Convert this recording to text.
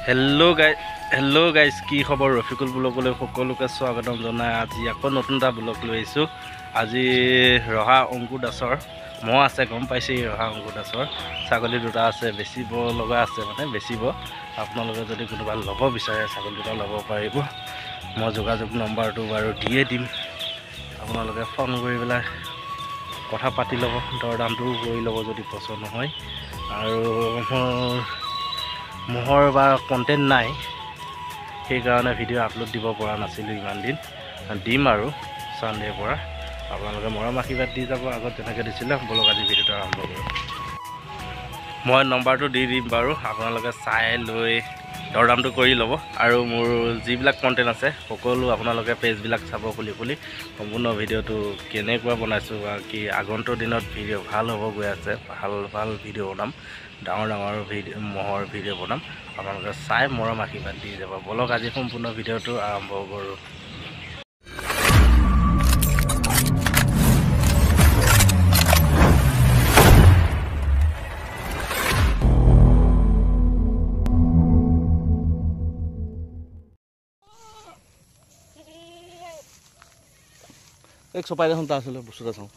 Hello' guys কি খবৰ ৰফিকুল ব্লগলৈ সকলোকে স্বাগতম জনাই আজি আকৌ নতুন এটা ব্লগ লৈ আহিছোঁ। আজি ৰহা অংকুৰ দাসৰ মহ আছে, গম পাইছে। ৰহা অংকুৰ দাসৰ ছাগলী দুটা আছে, বেচিব লগা আছে, মানে বেচিব। আপোনালোকে যদি কোনোবা ল'ব বিচাৰে ছাগলী দুটা ল'ব পাৰিব। মই যোগাযোগ নম্বৰটো বাৰু দিয়ে দিম, আপোনালোকে ফোন কৰি পেলাই কথা পাতি ল'ব, দৰ দামটোও কৰি ল'ব যদি পচন্দ নহয়। আৰু মহৰ বা কণ্টেণ্ট নাই, সেইকাৰণে ভিডিঅ' আপলোড দিব পৰা নাছিলোঁ ইমান দিন। দিম আৰু ছানডে'ৰ পৰা আপোনালোকে মৰম আশীৰ্বাদ দি যাব, আগত যেনেকৈ দিছিলে। বলক আজি ভিডিঅ'টো আৰম্ভ কৰোঁ। মই নম্বৰটো দি দিম বাৰু, আপোনালোকে চাই লৈ দৰ দামটো কৰি ল'ব। আৰু মোৰ যিবিলাক কণ্টেণ্ট আছে সকলো আপোনালোকে পেজবিলাক চাব, খুলি সম্পূৰ্ণ ভিডিঅ'টো কেনেকুৱা বনাইছোঁ বা কি আগন্তুক দিনত ভিডিঅ' ভাল হ'ব গৈ আছে। ভাল ভিডিঅ' বনাম, ডাঙৰ মহৰ ভিডিঅ' বনাম। আপোনালোকে চাই মৰম আশীৰ্বাদ দি যাব। বলক আজি সম্পূৰ্ণ ভিডিঅ'টো আৰম্ভ কৰোঁ। এক চপাই দেখোন তাৰ আছিলে বস্তু এটা চাওঁ।